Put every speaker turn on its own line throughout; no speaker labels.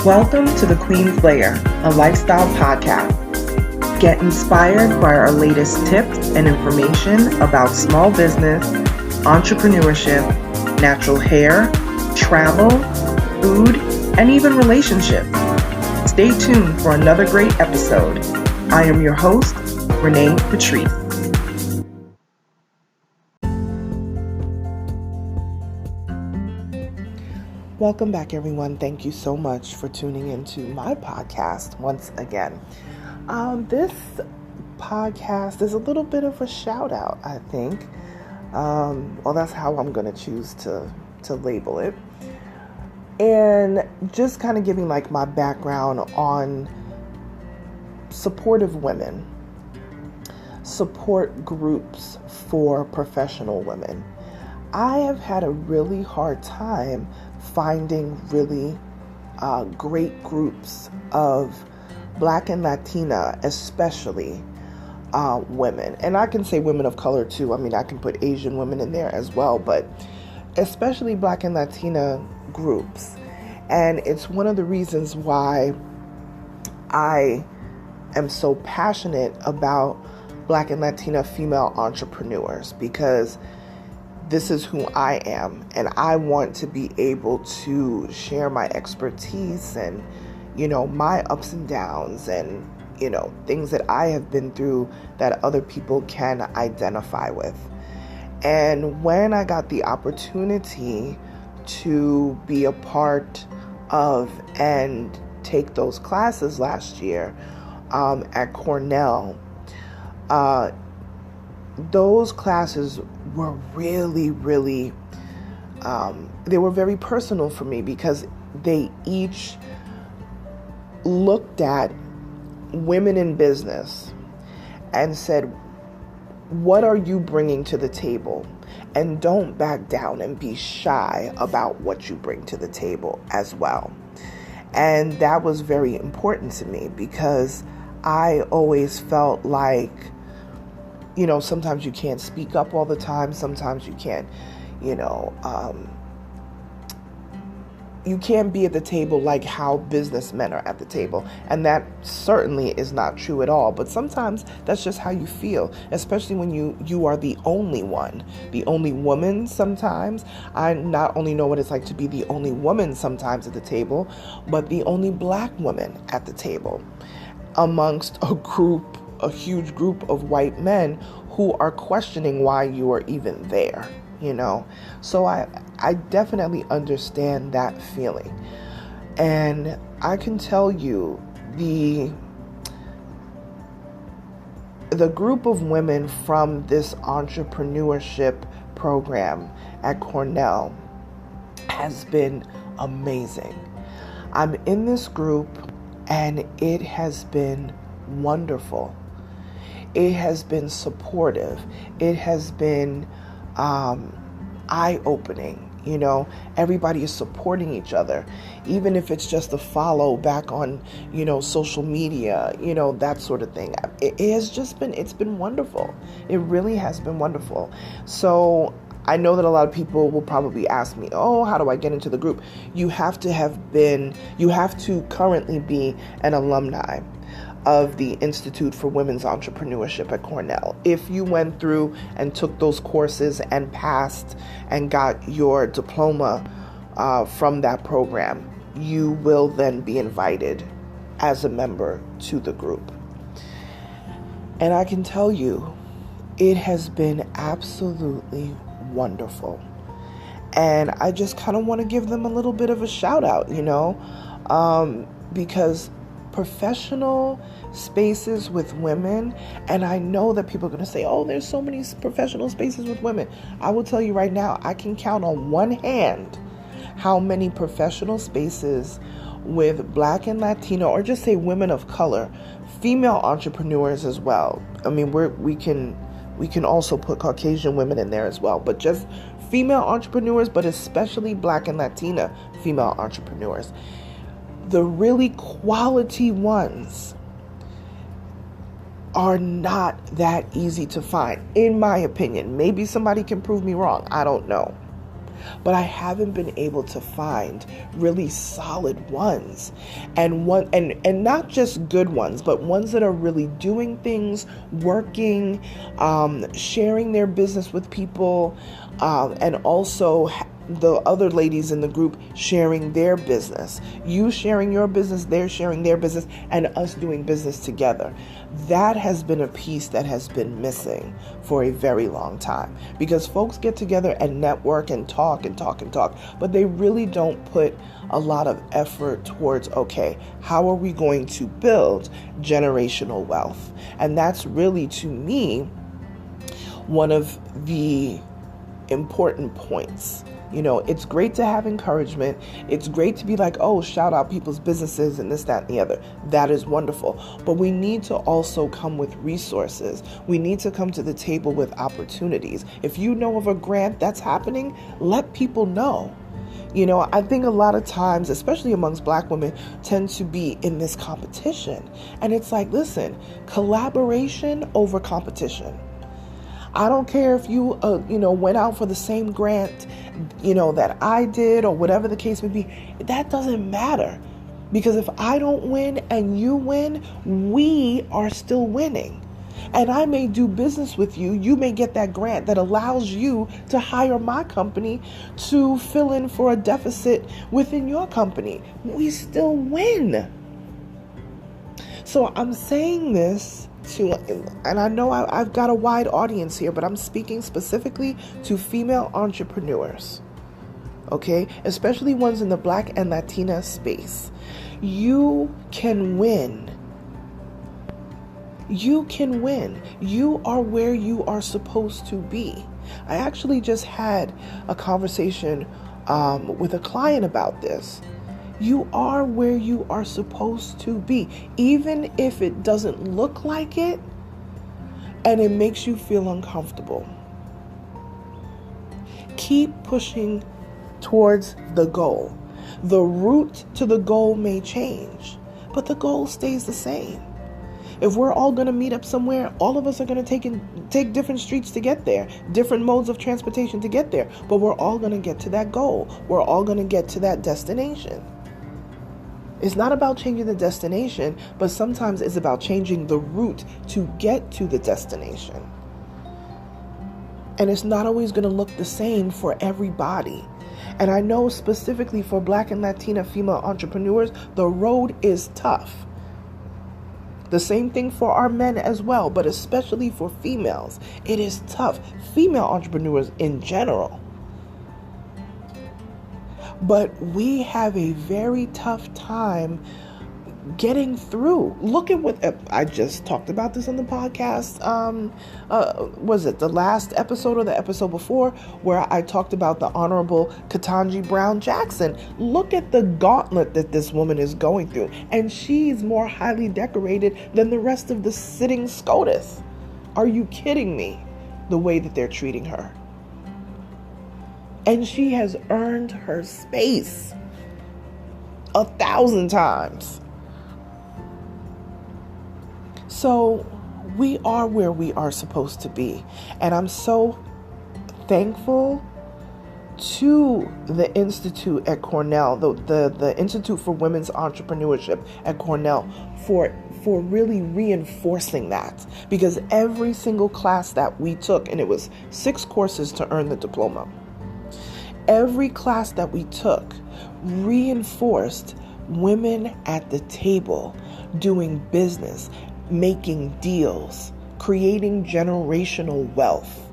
Welcome to the Queen's Lair, a lifestyle podcast. Get inspired by our latest tips and information about small business, entrepreneurship, natural hair, travel, food, and even relationships. Stay tuned for another great episode. I am your host, Renee Patrice. Welcome back, everyone. Thank you so much for tuning into my podcast once again. This podcast is a little bit of a shout out, I think. Well, that's how I'm going to choose to label it. And just kind of giving like my background on supportive women, support groups for professional women. I have had a really hard time finding really great groups of Black and Latina, especially women. And I can say women of color too. I mean, I can put Asian women in there as well, but especially Black and Latina groups. And it's one of the reasons why I am so passionate about Black and Latina female entrepreneurs, because this is who I am, and I want to be able to share my expertise and, my ups and downs and, things that I have been through that other people can identify with. And when I got the opportunity to be a part of and take those classes last year at Cornell, those classes were really, they were very personal for me, because they each looked at women in business and said, what are you bringing to the table? And don't back down and be shy about what you bring to the table as well. And that was very important to me, because I always felt like, sometimes you can't speak up all the time. Sometimes you can't, you can't be at the table like how businessmen are at the table. And that certainly is not true at all. But sometimes that's just how you feel, especially when you are the only one, the only woman sometimes. I not only know what it's like to be the only woman sometimes at the table, but the only Black woman at the table amongst a huge group of white men who are questioning why you are even there, So I definitely understand that feeling. And I can tell you the group of women from this entrepreneurship program at Cornell has been amazing. I'm in this group and it has been wonderful. It has been supportive. It has been eye-opening. Everybody is supporting each other, even if it's just a follow back on, social media, that sort of thing. It's been wonderful. It really has been wonderful. So I know that a lot of people will probably ask me, oh, how do I get into the group? You have to currently be an alumni of the Institute for Women's Entrepreneurship at Cornell. If you went through and took those courses and passed and got your diploma from that program, you will then be invited as a member to the group. And I can tell you, it has been absolutely wonderful. And I just kind of want to give them a little bit of a shout out, because professional spaces with women, and I know that people are going to say, oh, there's so many professional spaces with women. I will tell you right now, I can count on one hand how many professional spaces with Black and Latino, or just say women of color, female entrepreneurs as well. I mean, we can also put Caucasian women in there as well, but just female entrepreneurs, but especially Black and Latina female entrepreneurs. The really quality ones are not that easy to find, in my opinion. Maybe somebody can prove me wrong. I don't know. but I haven't been able to find really solid ones, and not just good ones, but ones that are really doing things, working, sharing their business with people, and also the other ladies in the group sharing their business. You sharing your business, they're sharing their business, and us doing business together. That has been a piece that has been missing for a very long time, because folks get together and network and talk, but they really don't put a lot of effort towards, okay, how are we going to build generational wealth? And that's really, to me, one of the important points. It's great to have encouragement. It's great to be like, oh, shout out people's businesses and this, that, and the other. That is wonderful. But we need to also come with resources. We need to come to the table with opportunities. If you know of a grant that's happening, let people know. I think a lot of times, especially amongst Black women, tend to be in this competition. And it's like, listen, collaboration over competition. I don't care if you, went out for the same grant, that I did, or whatever the case may be. That doesn't matter, because if I don't win and you win, we are still winning. And I may do business with you. You may get that grant that allows you to hire my company to fill in for a deficit within your company. We still win. So I'm saying this and I know I've got a wide audience here, but I'm speaking specifically to female entrepreneurs, okay? Especially ones in the Black and Latina space. You can win. You can win. You are where you are supposed to be. I actually just had a conversation with a client about this. You are where you are supposed to be, even if it doesn't look like it and it makes you feel uncomfortable. Keep pushing towards the goal. The route to the goal may change, but the goal stays the same. If we're all going to meet up somewhere, all of us are going to take different streets to get there, different modes of transportation to get there, but we're all going to get to that goal. We're all going to get to that destination. It's not about changing the destination, but sometimes it's about changing the route to get to the destination. And it's not always going to look the same for everybody. And I know specifically for Black and Latina female entrepreneurs, the road is tough. The same thing for our men as well, but especially for females, it is tough. Female entrepreneurs in general. But we have a very tough time getting through. Look at what I just talked about this on the podcast. Was it the last episode or the episode before, where I talked about the Honorable Ketanji Brown Jackson? Look at the gauntlet that this woman is going through, and she's more highly decorated than the rest of the sitting SCOTUS. Are you kidding me? The way that they're treating her. And she has earned her space 1,000 times. So we are where we are supposed to be. And I'm so thankful to the Institute at Cornell, the Institute for Women's Entrepreneurship at Cornell, for really reinforcing that. Because every single class that we took, and it was 6 courses to earn the diploma, every class that we took reinforced women at the table doing business, making deals, creating generational wealth.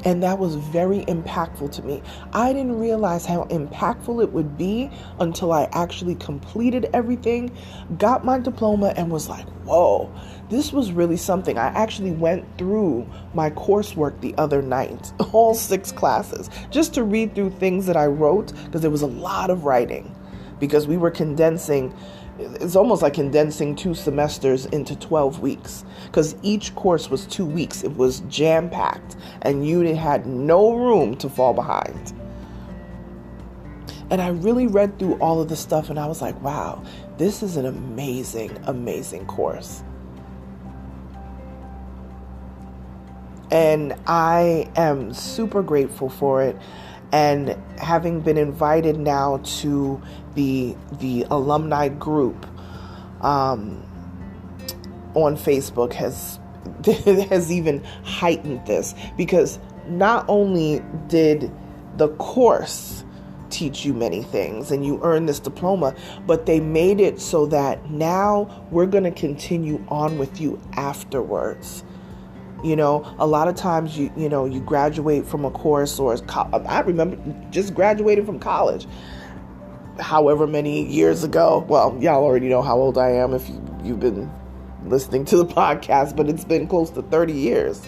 And that was very impactful to me. I didn't realize how impactful it would be until I actually completed everything, got my diploma, and was like, whoa, this was really something. I actually went through my coursework the other night, all 6 classes, just to read through things that I wrote, because there was a lot of writing, because we were condensing. It's almost like condensing 2 semesters into 12 weeks, because each course was 2 weeks. It was jam-packed, and you had no room to fall behind. And I really read through all of the stuff, and I was like, wow, this is an amazing, amazing course. And I am super grateful for it. And having been invited now to the alumni group on Facebook has even heightened this, because not only did the course teach you many things and you earn this diploma, but they made it so that now we're going to continue on with you afterwards. You know, a lot of times you graduate from a course, or I remember just graduating from college however many years ago. Well, y'all already know how old I am if you've been listening to the podcast, but it's been close to 30 years.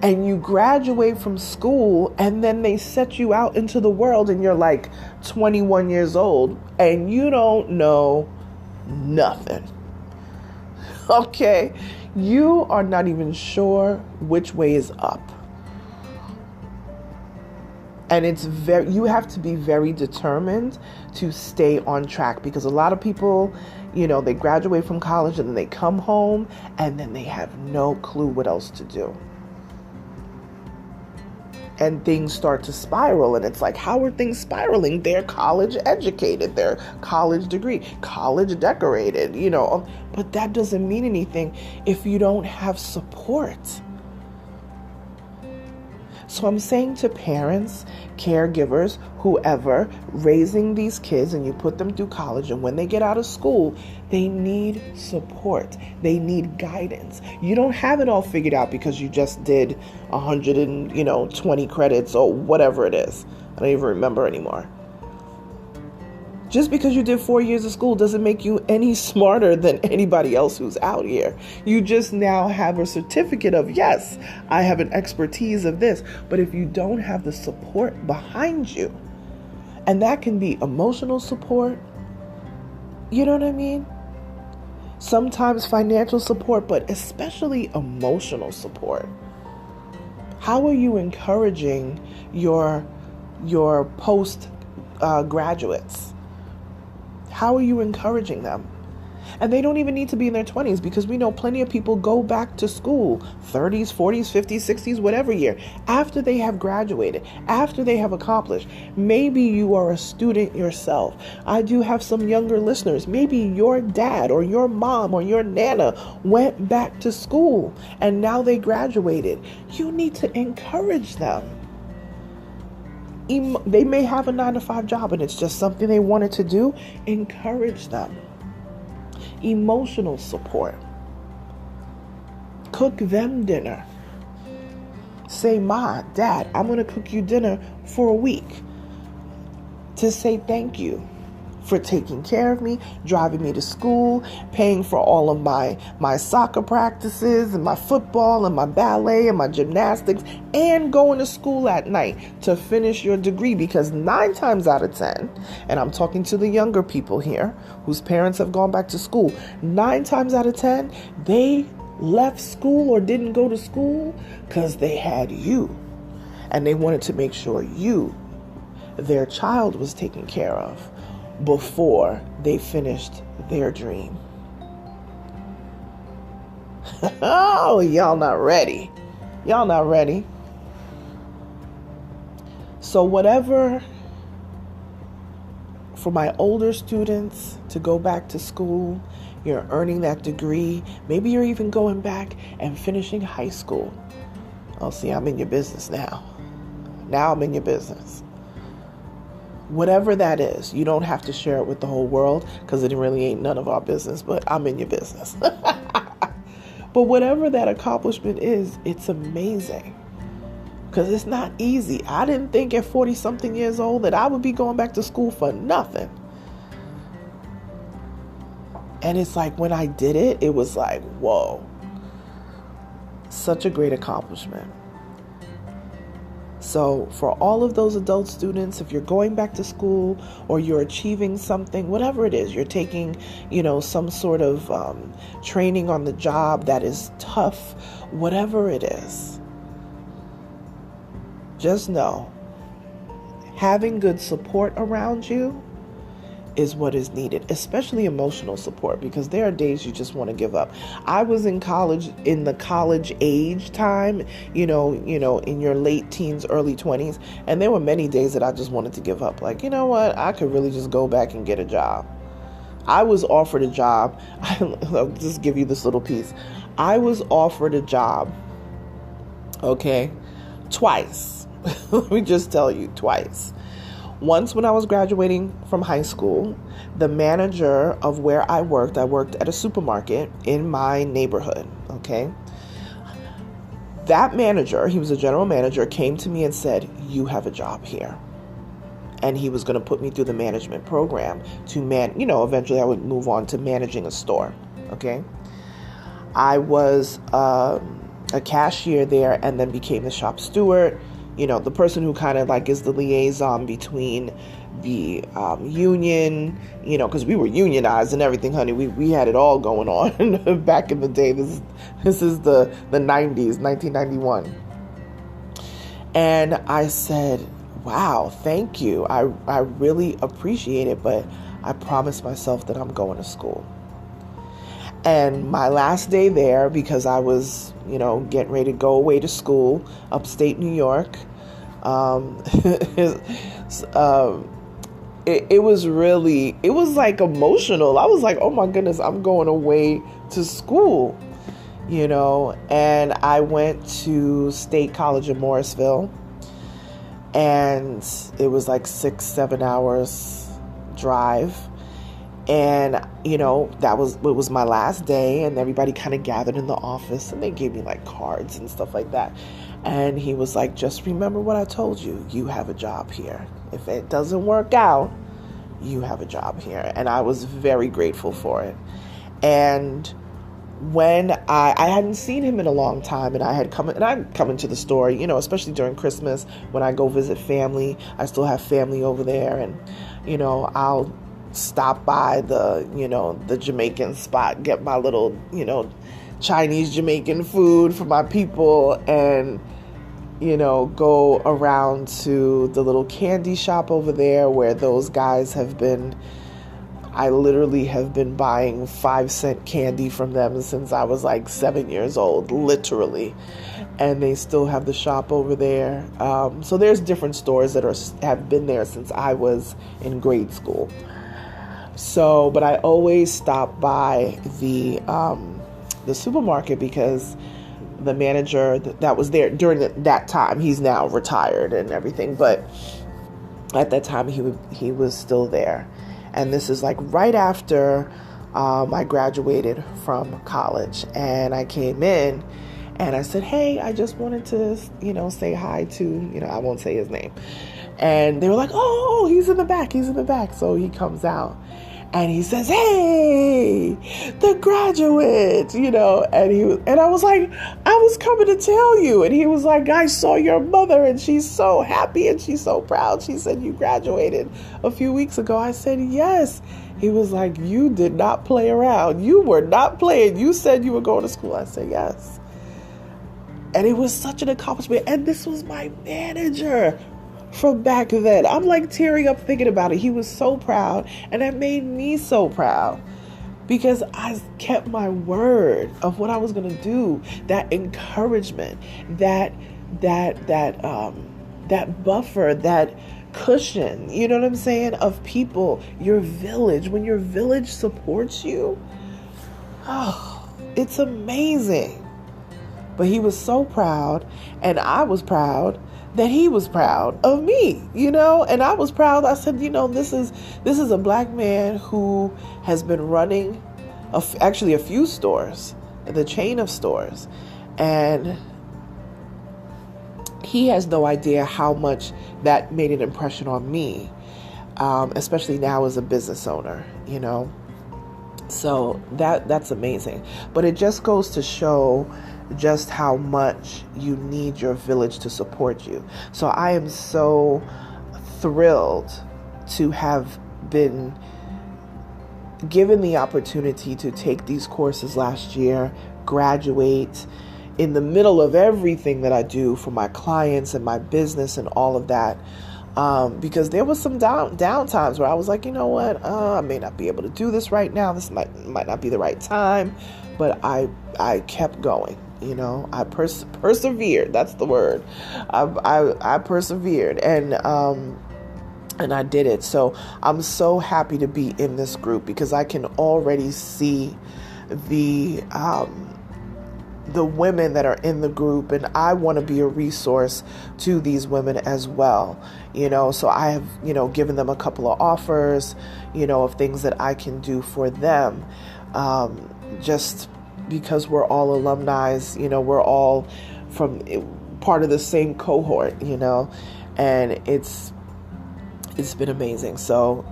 And you graduate from school, and then they set you out into the world, and you're like 21 years old, and you don't know nothing. Okay? You are not even sure which way is up. And you have to be very determined to stay on track, because a lot of people, they graduate from college and then they come home and then they have no clue what else to do. And things start to spiral, and it's like, how are things spiraling? They're college educated, they're college degree, college decorated, but that doesn't mean anything if you don't have support. So I'm saying to parents, caregivers, whoever, raising these kids, and you put them through college, and when they get out of school, they need support. They need guidance. You don't have it all figured out because you just did 120 credits or whatever it is. I don't even remember anymore. Just because you did 4 years of school doesn't make you any smarter than anybody else who's out here. You just now have a certificate of, yes, I have an expertise of this. But if you don't have the support behind you, and that can be emotional support, you know what I mean? Sometimes financial support, but especially emotional support. How are you encouraging your post graduates? How are you encouraging them? And they don't even need to be in their 20s, because we know plenty of people go back to school 30s, 40s, 50s, 60s, whatever year, after they have graduated, after they have accomplished. Maybe you are a student yourself. I do have some younger listeners. Maybe your dad or your mom or your nana went back to school and now they graduated. You need to encourage them. They may have a 9-to-5 job and it's just something they wanted to do. Encourage them. Emotional support. Cook them dinner. Say, Ma, Dad, I'm going to cook you dinner for a week to say thank you for taking care of me, driving me to school, paying for all of my soccer practices and my football and my ballet and my gymnastics, and going to school at night to finish your degree. Because 9 times out of 10, and I'm talking to the younger people here whose parents have gone back to school, 9 times out of 10, they left school or didn't go to school because they had you. And they wanted to make sure their child, was taken care of before they finished their dream. Oh, y'all not ready. Y'all not ready. So whatever, for my older students to go back to school, you're earning that degree. Maybe you're even going back and finishing high school. Oh, see, I'm in your business now. Now I'm in your business. Whatever that is, you don't have to share it with the whole world because it really ain't none of our business, but I'm in your business. But whatever that accomplishment is, it's amazing because it's not easy. I didn't think at 40-something years old that I would be going back to school for nothing. And it's like when I did it, it was like, whoa, such a great accomplishment. So for all of those adult students, if you're going back to school or you're achieving something, whatever it is, you're taking, some sort of training on the job that is tough, whatever it is, just know having good support around you is what is needed, especially emotional support, because there are days you just want to give up. I was in college, in the college age time, in your late teens, early 20s, and there were many days that I just wanted to give up. Like, you know what? I could really just go back and get a job. I was offered a job. I'll just give you this little piece. I was offered a job, okay, twice. Let me just tell you, twice. Once when I was graduating from high school, the manager of where I worked at a supermarket in my neighborhood, okay? That manager, he was a general manager, came to me and said, "You have a job here." And he was going to put me through the management program to eventually I would move on to managing a store, okay? I was a cashier there and then became the shop steward. The person who kind of like is the liaison between the union, because we were unionized and everything, honey. We had it all going on back in the day. This is the 90s, 1991. And I said, wow, thank you. I really appreciate it, but I promised myself that I'm going to school. And my last day there, because I was, getting ready to go away to school, upstate New York, it was like emotional. I was like, oh my goodness, I'm going away to school, and I went to State College in Morrisville, and it was like 6-7 hours drive. And, it was my last day, and everybody kind of gathered in the office, and they gave me like cards and stuff like that. And he was like, just remember what I told you. You have a job here. If it doesn't work out, you have a job here. And I was very grateful for it. And when I hadn't seen him in a long time, and I'd come into the store, especially during Christmas when I go visit family. I still have family over there, and, I'll stop by the Jamaican spot, get my little, Chinese Jamaican food for my people, and, go around to the little candy shop over there where those guys I literally have been buying 5-cent candy from them since I was like 7 years old, literally. And they still have the shop over there. So there's different stores that have been there since I was in grade school. So, but I always stop by the supermarket because the manager that was there during that time, he's now retired and everything, but at that time he was still there. And this is like right after I graduated from college, and I came in and I said, hey, I just wanted to, say hi to, I won't say his name. And they were like, oh, he's in the back. So he comes out. And he says, hey, the graduate, and I was like, I was coming to tell you. And he was like, I saw your mother and she's so happy and she's so proud. She said you graduated a few weeks ago. I said, yes. He was like, you did not play around. You were not playing. You said you were going to school. I said, yes. And it was such an accomplishment. And this was my manager from back then. I'm like tearing up thinking about it. He was so proud, and that made me so proud because I kept my word of what I was going to do. That encouragement, that buffer, that cushion, you know what I'm saying, of people, your village. When your village supports you, oh, it's amazing. But he was so proud, and I was proud that he was proud of me, and I was proud. I said, this is a black man who has been running actually a few stores, the chain of stores, and he has no idea how much that made an impression on me, especially now as a business owner, so that's amazing. But it just goes to show just how much you need your village to support you. So I am so thrilled to have been given the opportunity to take these courses last year, graduate in the middle of everything that I do for my clients and my business and all of that. Because there was some down times where I was like, you know what, I may not be able to do this right now. This might not be the right time, but I kept going. I persevered. That's the word. I persevered, and I did it. So I'm so happy to be in this group because I can already see the women that are in the group, and I want to be a resource to these women as well. So I have, given them a couple of offers, of things that I can do for them. Just because we're all alumni, we're all from part of the same cohort, and it's been amazing. So,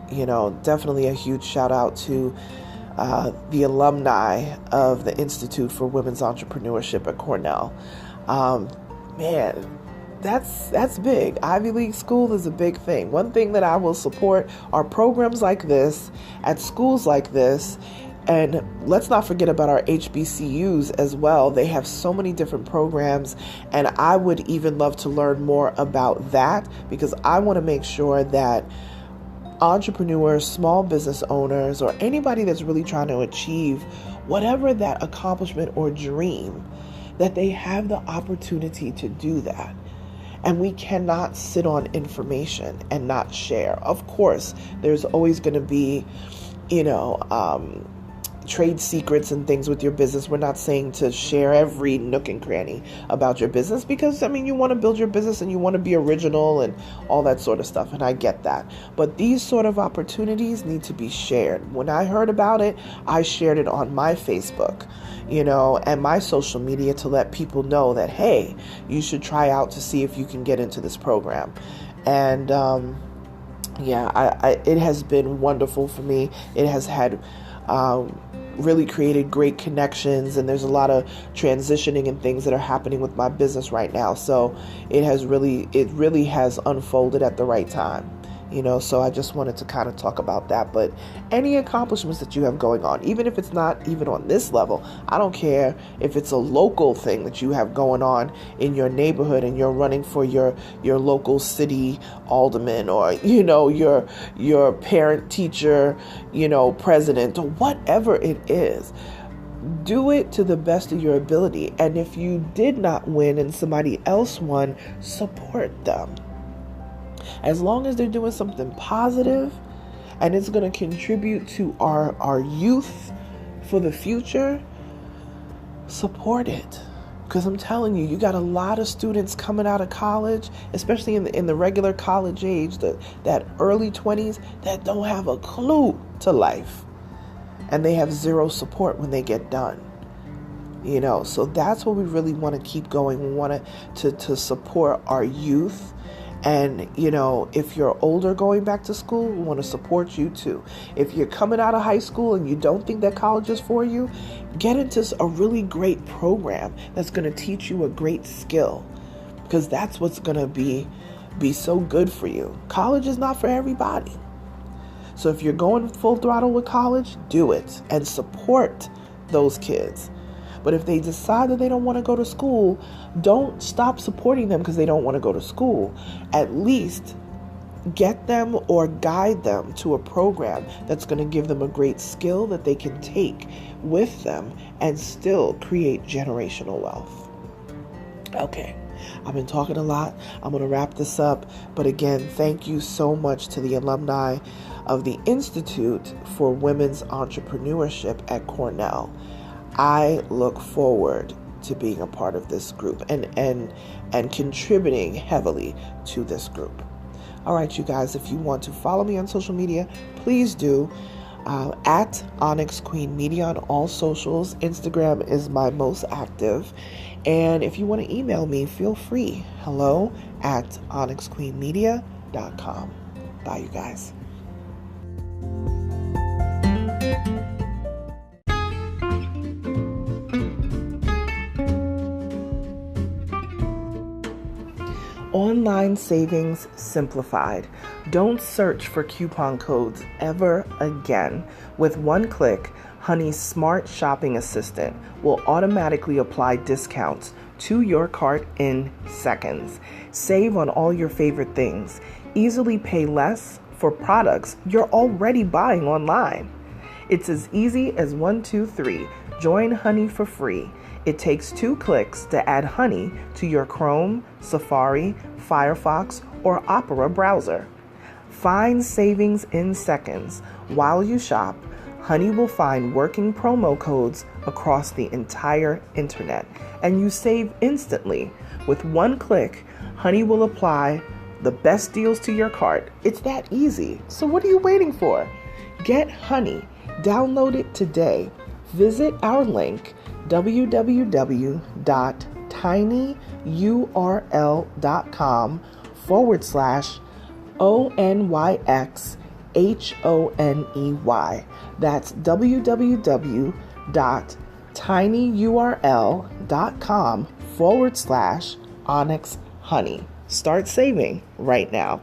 definitely a huge shout out to the alumni of the Institute for Women's Entrepreneurship at Cornell. Man, that's big. Ivy League school is a big thing. One thing that I will support are programs like this at schools like this. And let's not forget about our HBCUs as well. They have so many different programs, and I would even love to learn more about that because I want to make sure that entrepreneurs, small business owners, or anybody that's really trying to achieve whatever that accomplishment or dream, that they have the opportunity to do that. And we cannot sit on information and not share. Of course, there's always going to be, trade secrets and things with your business. We're not saying to share every nook and cranny about your business because, you want to build your business and you want to be original and all that sort of stuff. And I get that. But these sort of opportunities need to be shared. When I heard about it, I shared it on my Facebook, and my social media to let people know that, hey, you should try out to see if you can get into this program. And, it has been wonderful for me. It has had, really created great connections, and there's a lot of transitioning and things that are happening with my business right now. So it really has unfolded at the right time, so I just wanted to kind of talk about that. But any accomplishments that you have going on, even if it's not even on this level, I don't care if it's a local thing that you have going on in your neighborhood and you're running for your local city alderman or, your parent teacher, president or whatever it is. Do it to the best of your ability. And if you did not win and somebody else won, support them. As long as they're doing something positive and it's going to contribute to our youth for the future, support it. Because I'm telling you, you got a lot of students coming out of college, especially in the regular college age, that early 20s, that don't have a clue to life. And they have zero support when they get done. So that's what we really want to keep going. We want to support our youth. And, if you're older going back to school, we want to support you too. If you're coming out of high school and you don't think that college is for you, get into a really great program that's going to teach you a great skill, because that's what's going to be so good for you. College is not for everybody. So if you're going full throttle with college, do it and support those kids. But if they decide that they don't want to go to school, don't stop supporting them because they don't want to go to school. At least get them or guide them to a program that's going to give them a great skill that they can take with them and still create generational wealth. Okay, I've been talking a lot. I'm going to wrap this up. But again, thank you so much to the alumni of the Institute for Women's Entrepreneurship at Cornell. I look forward to being a part of this group and contributing heavily to this group. All right, you guys, if you want to follow me on social media, please do. At Onyx Queen Media on all socials. Instagram is my most active. And if you want to email me, feel free. hello@onyxqueenmedia.com. Bye, you guys. Online savings simplified. Don't search for coupon codes ever again. With one click, Honey's smart shopping assistant will automatically apply discounts to your cart in seconds. Save on all your favorite things. Easily pay less for products you're already buying online. It's as easy as 1, 2, 3. Join Honey for free. It takes 2 clicks to add Honey to your Chrome, Safari, Firefox, or Opera browser. Find savings in seconds. While you shop, Honey will find working promo codes across the entire internet, and you save instantly. With 1 click, Honey will apply the best deals to your cart. It's that easy. So what are you waiting for? Get Honey. Download it today. Visit our link, www.tinyurl.com/ONYXHONEY. That's www.tinyurl.com/Onyx Honey. Start saving right now.